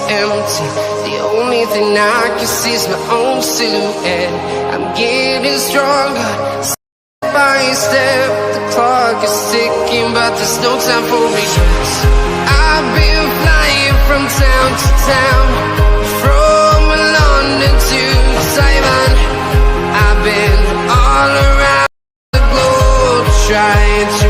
empty. The only thing I can see is my own silhouette. I'm getting stronger, step by step. The clock is ticking, but there's no time for me. I've been flying from town to town, from London to Taiwan. I've been all around the globe trying to